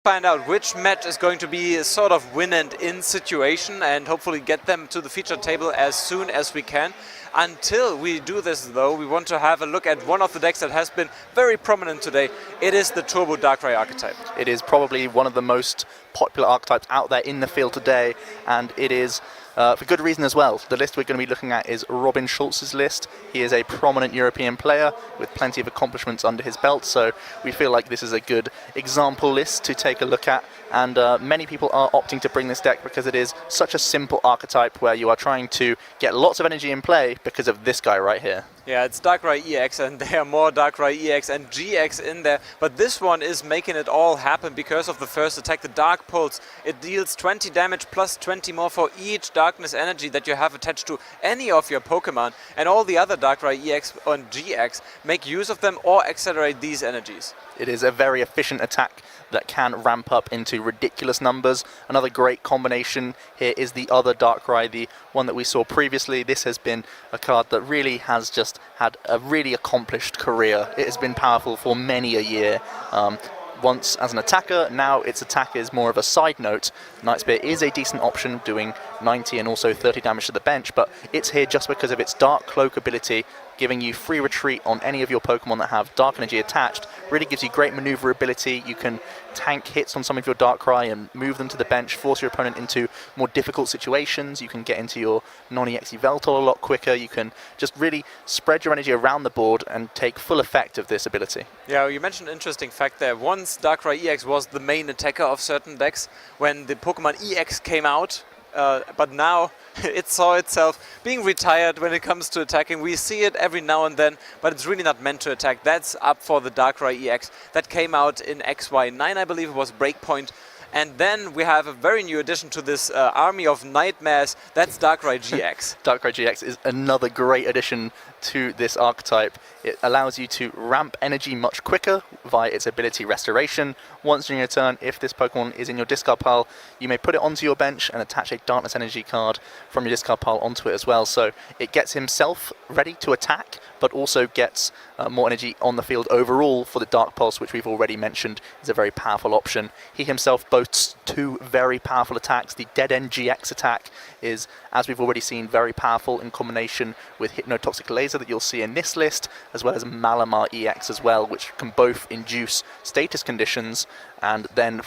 Find out which match is going to be a sort of win and in situation and hopefully get them to the feature table as soon as we can. Until we do this though, we want to have a look at one of the decks that has been very prominent today. It is the Turbo Darkrai archetype. It is probably one of the most popular archetypes out there in the field today, and it is for good reason as well. The list we're going to be looking at is Robin Schulz's list. He is a prominent European player with plenty of accomplishments under his belt, so we feel like this is a good example list to take a look at. And many people are opting to bring this deck because it is such a simple archetype where you are trying to get lots of energy in play because of this guy right here. Yeah, it's Darkrai EX, and there are more Darkrai EX and GX in there, but this one is making it all happen because of the first attack, the Dark Pulse. It deals 20 damage plus 20 more for each darkness energy that you have attached to any of your Pokemon, and all the other Darkrai EX and GX make use of them or accelerate these energies. It is a very efficient attack that can ramp up into ridiculous numbers. Another great combination here is the other Darkrai, the one that we saw previously. This has been a card that really has just had a really accomplished career. It has been powerful for many a year. Once as an attacker, now its attack is more of a side note. Night Spear is a decent option, doing 90 and also 30 damage to the bench, but it's here just because of its Dark Cloak ability, giving you free retreat on any of your Pokemon that have Dark Energy attached. Really gives you great maneuverability. You can tank hits on some of your Darkrai and move them to the bench, force your opponent into more difficult situations. You can get into your non-EXE Veltol a lot quicker. You can just really spread your energy around the board and take full effect of this ability. Yeah, you mentioned an interesting fact there. Once Darkrai EX was the main attacker of certain decks when the Pokemon EX came out, but now it saw itself being retired when it comes to attacking. We see it every now and then, but it's really not meant to attack. That's up for the Darkrai EX that came out in XY9, I believe it was Breakpoint. And then we have a very new addition to this army of nightmares. That's Darkrai GX. Darkrai GX is another great addition to this archetype. It allows you to ramp energy much quicker via its ability Restoration. Once during your turn, if this Pokemon is in your discard pile, you may put it onto your bench and attach a Darkness Energy card from your discard pile onto it as well. So it gets himself ready to attack, but also gets more energy on the field overall for the Dark Pulse, which we've already mentioned is a very powerful option. He himself boasts two very powerful attacks. The Dead End GX attack is, as we've already seen, very powerful in combination with Hypnotoxic Laser that you'll see in this list, as well as Malamar EX as well, which can both induce status conditions and then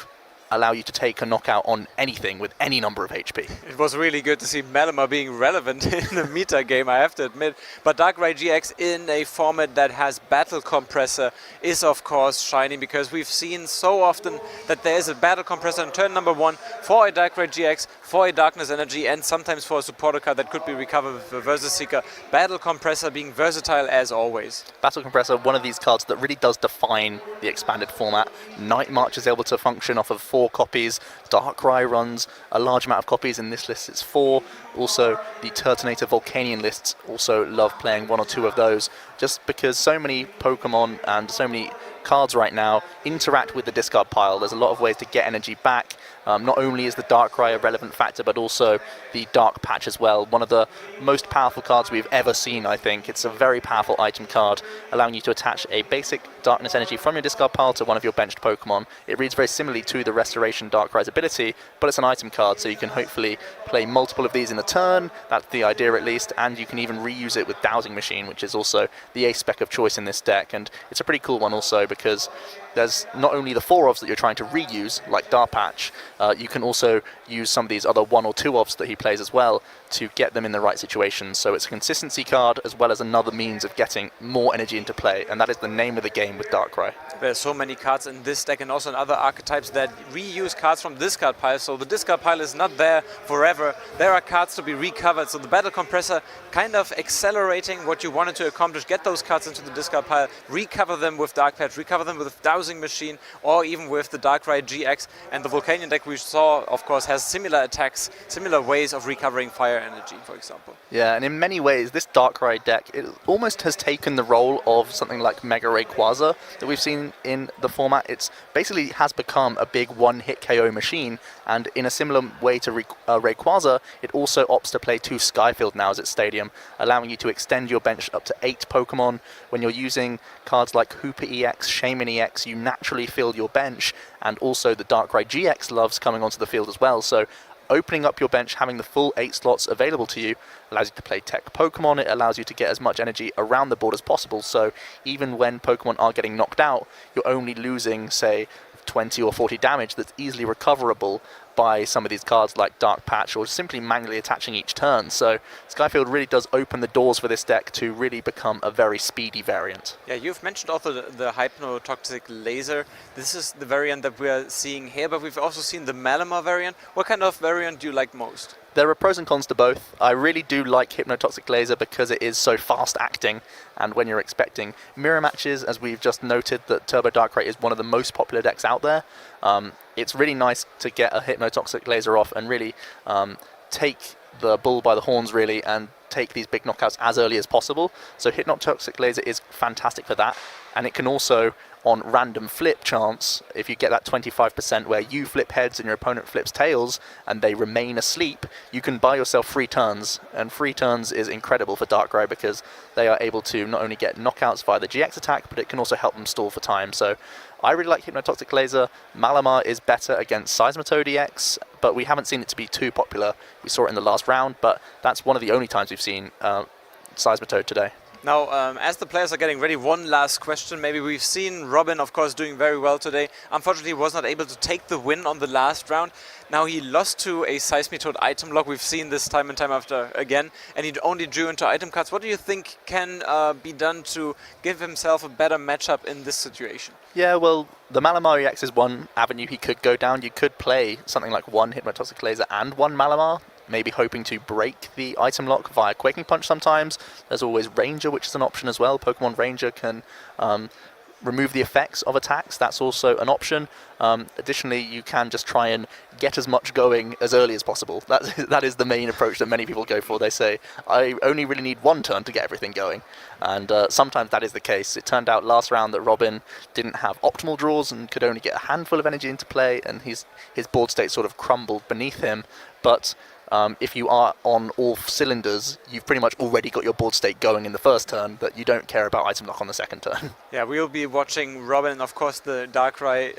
allow you to take a knockout on anything with any number of HP. It was really good to see Malamar being relevant in the meta game, I have to admit. But Darkrai GX in a format that has Battle Compressor is of course shining, because we've seen so often that there is a Battle Compressor in turn number 1 for a Darkrai GX, for a Darkness Energy, and sometimes for a supporter card that could be recovered with a Versus Seeker. Battle Compressor being versatile as always. Battle Compressor, one of these cards that really does define the expanded format. Night March is able to function off of 4 copies. Darkrai runs a large amount of copies. In this list it's 4. Also the Turtonator Volcanion lists also love playing 1 or 2 of those, just because so many Pokemon and so many cards right now interact with the discard pile. There's a lot of ways to get energy back. Not only is the Darkrai a relevant factor, but also the Dark Patch as well. One of the most powerful cards we've ever seen, I think. It's a very powerful item card, allowing you to attach a basic Darkness Energy from your discard pile to one of your benched Pokemon. It reads very similarly to the Restoration Darkrai's ability, but it's an item card, so you can hopefully play multiple of these in a turn. That's the idea at least, and you can even reuse it with Dowsing Machine, which is also the ace spec of choice in this deck. And it's a pretty cool one also, because there's not only the 4 ofs that you're trying to reuse, like Dark Patch, you can also use some of these other 1 or 2 ofs that he plays as well to get them in the right situations. So it's a consistency card as well as another means of getting more energy into play, and that is the name of the game with Darkrai. There's so many cards in this deck and also in other archetypes that reuse cards from discard pile, so the discard pile is not there forever. There are cards to be recovered, so the Battle Compressor kind of accelerating what you wanted to accomplish. Get those cards into the discard pile, recover them with Dark Patch, recover them with Dowsing Machine, or even with the Darkrai GX. And the Volcanion deck we saw, of course, has similar attacks, similar ways of recovering fire energy, for example. Yeah, and in many ways, this Darkrai deck, it almost has taken the role of something like Mega Rayquaza that we've seen in the format. It's basically has become a big one-hit KO machine, and in a similar way to Rayquaza, it also opts to play 2 Skyfield now as its stadium, allowing you to extend your bench up to 8 Pokemon. When you're using cards like Hooper EX, Shaman EX, you naturally fill your bench, and also the Darkrai GX loves coming onto the field as well. So opening up your bench, having the full 8 slots available to you, allows you to play tech Pokemon. It allows you to get as much energy around the board as possible. So even when Pokemon are getting knocked out, you're only losing, say, 20 or 40 damage that's easily recoverable by some of these cards like Dark Patch or simply manually attaching each turn. So Skyfield really does open the doors for this deck to really become a very speedy variant. Yeah, you've mentioned also the Hypnotoxic Laser. This is the variant that we are seeing here, but we've also seen the Malamar variant. What kind of variant do you like most? There are pros and cons to both. I really do like Hypnotoxic Laser because it is so fast acting, and when you're expecting mirror matches, as we've just noted that Turbo Darkrai is one of the most popular decks out there, it's really nice to get a Hypnotoxic Laser off and really take the bull by the horns really and take these big knockouts as early as possible. So Hypnotoxic Laser is fantastic for that, and it can also, on random flip chance, if you get that 25% where you flip heads and your opponent flips tails and they remain asleep, you can buy yourself free turns, and free turns is incredible for Darkrai because they are able to not only get knockouts via the GX attack, but it can also help them stall for time. So I really like Hypnotoxic Laser. Malamar is better against Seismitoad EX, but we haven't seen it to be too popular. We saw it in the last round, but that's one of the only times we've seen Seismitoad today. Now, as the players are getting ready, one last question. Maybe we've seen Robin, of course, doing very well today. Unfortunately, he was not able to take the win on the last round. Now he lost to a Seismitoad item lock. We've seen this time and time after again, and he only drew into item cards. What do you think can be done to give himself a better matchup in this situation? Yeah, well, the Malamar EX is one avenue he could go down. You could play something like 1 Hypnotoxic Laser and 1 Malamar, maybe hoping to break the item lock via Quaking Punch sometimes. There's always Ranger, which is an option as well. Pokemon Ranger can remove the effects of attacks. That's also an option. Additionally, you can just try and get as much going as early as possible. That is the main approach that many people go for. They say, I only really need 1 turn to get everything going. And sometimes that is the case. It turned out last round that Robin didn't have optimal draws and could only get a handful of energy into play, and his board state sort of crumbled beneath him. But if you are on all cylinders, you've pretty much already got your board state going in the first turn, that you don't care about item lock on the second turn. Yeah, we'll be watching Robin and, of course, the Darkrai